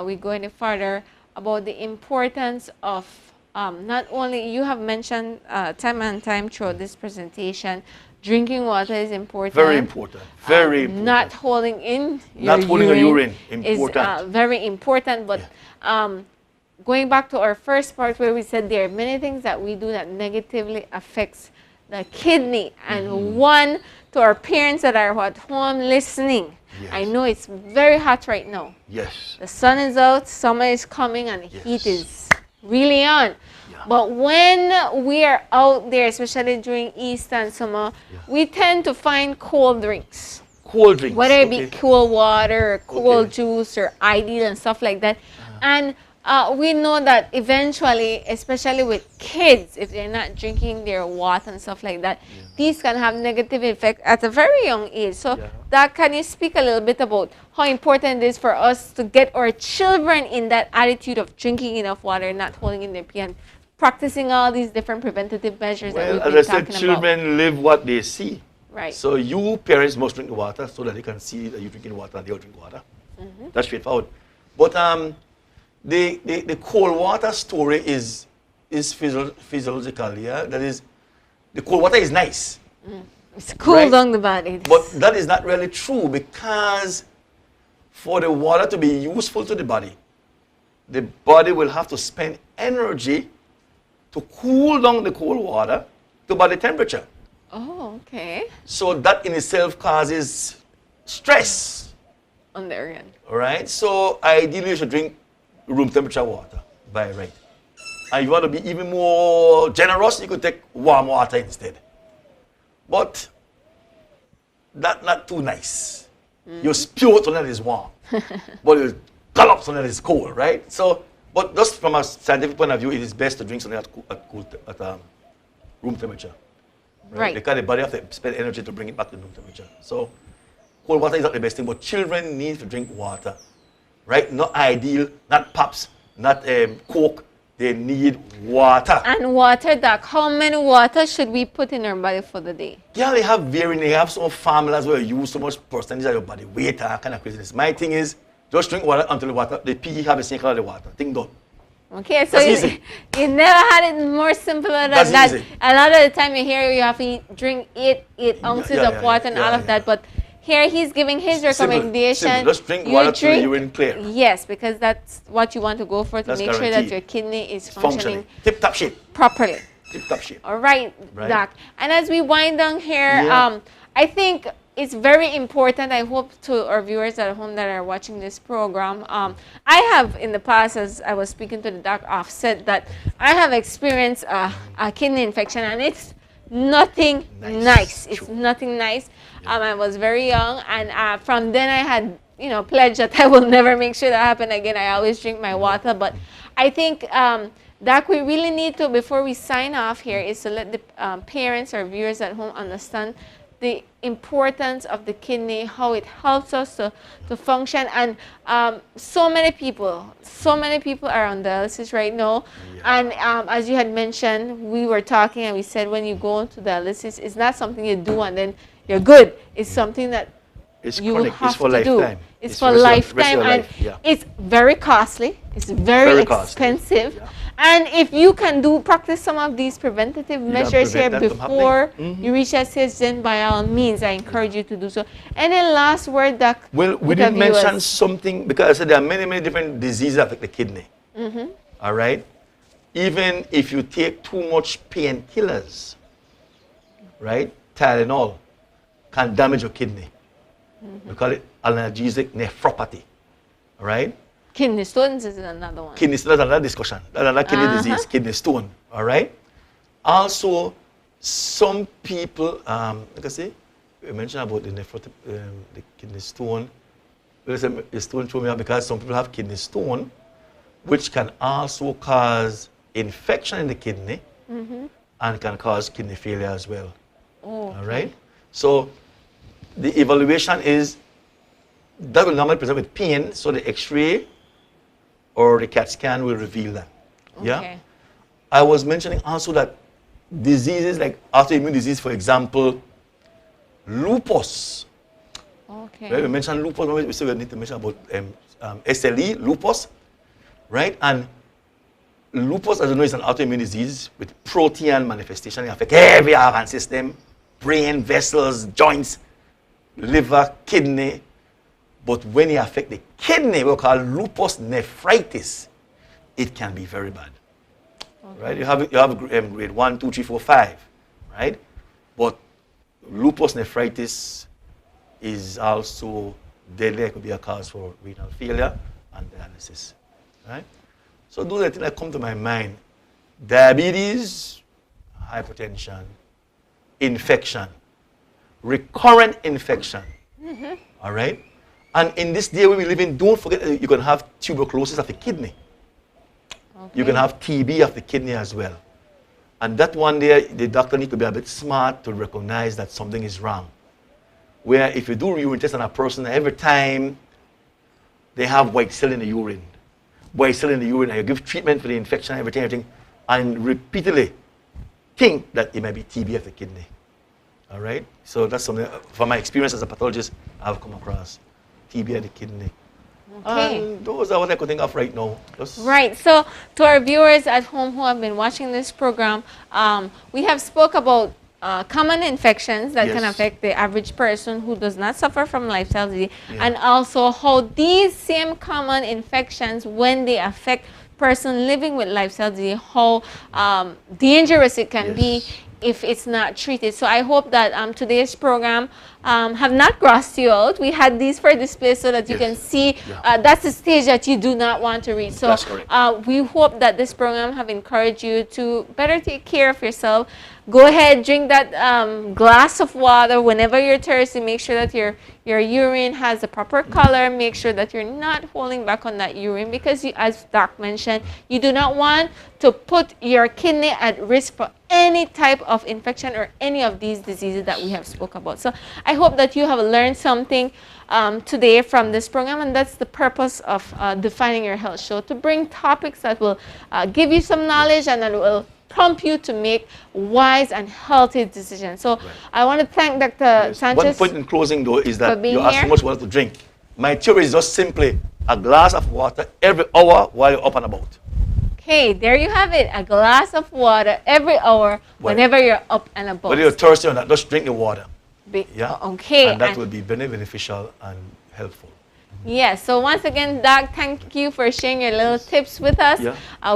we go any further, about the importance of not only, you have mentioned time and time throughout this presentation, drinking water is important. Very important. Very important. Not holding in your urine. is Important. very important. But going back to our first part where we said there are many things that we do that negatively affects the kidney. And one, to our parents that are at home listening, I know it's very hot right now. Yes. The sun is out, summer is coming, and the heat is really on. But when we are out there, especially during Easter and summer, we tend to find cold drinks. Cold drinks. Whether it be cool water, or cool juice, or Ideal and stuff like that. And we know that eventually, especially with kids, if they're not drinking their water and stuff like that, these can have negative effect at a very young age. So, Doc, can you speak a little bit about how important it is for us to get our children in that attitude of drinking enough water, not holding in their pee, and practicing all these different preventative measures that we've been as I talking said, children live what they see. Right. So you parents must drink the water so that they can see that you're drinking water and they'll drink water. That's straightforward. But the cold water story is physiological, yeah? That is, the cold water is nice. It's cool down the body. But that is not really true, because for the water to be useful to the body will have to spend energy to cool down the cold water to body temperature. Oh, okay. So that in itself causes stress. On their end. All right? So ideally you should drink room temperature water by right. And you want to be even more generous, you could take warm water instead. But that's not too nice. You spew out something that is warm, but you gulp something that is cold, right? So, but just from a scientific point of view, it is best to drink something at room temperature. Right. Because the body has to spend energy to bring it back to room temperature. So cold water is not the best thing, but children need to drink water, right? Not Ideal, not Pops, not Coke. They need water. And water, Doc, how many water should we put in our body for the day? Yeah, they have varying. They have some formulas where you use so much percentage of your body weight and kind of craziness. My thing is, just drink water until the pee have the same color of the water. Thing done. Okay, so you never had it more simpler than That's that. easy. A lot of the time you hear you have to drink 8 ounces of water and all of that, but here he's giving his recommendation. Simple. Just drink water till the urine clear. Yes, because that's what you want to go for, to make sure that your kidney is functioning tip-top shape. Properly. Tip-top shape. All right, Doc. And as we wind down here, I think it's very important. I hope to our viewers at home that are watching this program, I have in the past, as I was speaking to the doc offset, that I have experienced a kidney infection, and it's nothing nice. It's nothing nice. I was very young, and from then I had, pledged that I will never make sure that happen again. I always drink my water. But I think, Doc, we really need to, before we sign off here, is to let the parents or viewers at home understand the importance of the kidney, how it helps us to function. And so many people are on dialysis right now. And as you had mentioned, we were talking and we said when you go into dialysis, it's not something you do and then you're good. It's something that It's you chronic. have It's for to do. lifetime. It's for rest of lifetime, your and life. Yeah. it's very costly. It's very costly. expensive. Yeah. And if you can practice some of these preventative measures here prevent that from before happening. you reach that stage, then by all means, I encourage you to do so. Any last word, Doc? Well, we with the did mention viewers? something because I said there are many, many different diseases that affect the kidney. All right? Even if you take too much painkillers, right? Tylenol can damage your kidney. We call it analgesic nephropathy. All right? Kidney stones is another one. Kidney stone, that's another discussion. That's another kidney disease, kidney stone. All right? Also, some people, like I say, we mentioned about the the kidney stone. The stone throw me out because some people have kidney stone, which can also cause infection in the kidney and can cause kidney failure as well. Oh, All right? So the evaluation is that will normally present with pain, so the X-ray or the CAT scan will reveal that. Yeah. Okay. I was mentioning also that diseases like autoimmune disease, for example, lupus. Okay. Right? We mentioned lupus. We still need to mention about SLE, lupus, right? And lupus, as you know, is an autoimmune disease with protein manifestation. It affects every organ system, brain, vessels, joints, liver, kidney. But when it affects the kidney, we call lupus nephritis, it can be very bad. Okay. Right? You have grade 1, 2, 3, 4, 5, right? But lupus nephritis is also deadly. It could be a cause for renal failure and dialysis, right? So those are the things that come to my mind. Diabetes, hypertension, infection, recurrent infection, all right? And in this day we live in, don't forget that you can have tuberculosis of the kidney. Okay. You can have TB of the kidney as well. And that one there, the doctor needs to be a bit smart to recognize that something is wrong. Where if you do urine test on a person, every time they have white cell in the urine, and you give treatment for the infection, everything, and repeatedly think that it might be TB of the kidney. All right? So that's something, from my experience as a pathologist, I've come across. TB of the kidney. Okay. And those are what I could think of right now. Right. So to our viewers at home who have been watching this program, we have spoke about common infections that can affect the average person who does not suffer from lifestyle disease, and also how these same common infections, when they affect person living with lifestyle disease, how dangerous it can be if it's not treated. So I hope that today's program have not grossed you out. We had these for display so that you can see that's the stage that you do not want to reach. So we hope that this program have encouraged you to better take care of yourself. Go ahead, drink that glass of water whenever you're thirsty. Make sure that your urine has the proper color. Make sure that you're not holding back on that urine, because as Doc mentioned, you do not want to put your kidney at risk for any type of infection or any of these diseases that we have spoke about. So I hope that you have learned something today from this program, and that's the purpose of Defining Your Health Show, to bring topics that will give you some knowledge and that will prompt you to make wise and healthy decisions. So I want to thank Dr. Sanchez. One point in closing though is that you ask how much water to drink. My theory is just simply a glass of water every hour while you're up and about. Okay, there you have it. A glass of water every hour whenever you're up and about. Whether you're thirsty or not, just drink the water. Okay. And that will be very beneficial and helpful. Yes, so once again, Doc, thank you for sharing your little tips with us.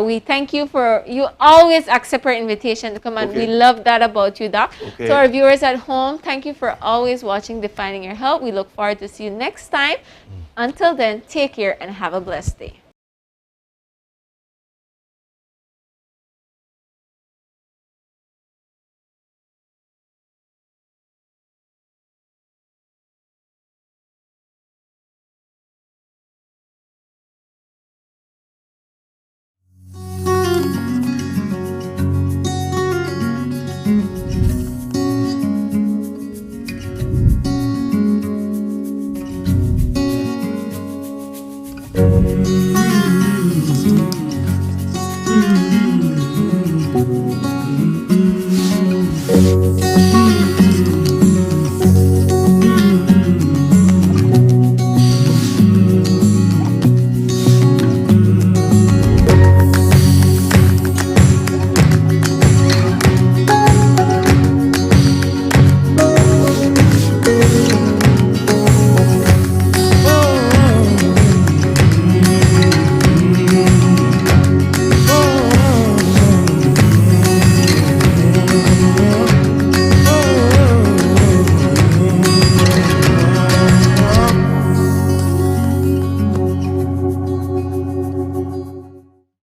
We thank you for, you always accept our invitation to come, and we love that about you, Doc. To our viewers at home, thank you for always watching Defining Your Health. We look forward to see you next time. Until then, take care and have a blessed day.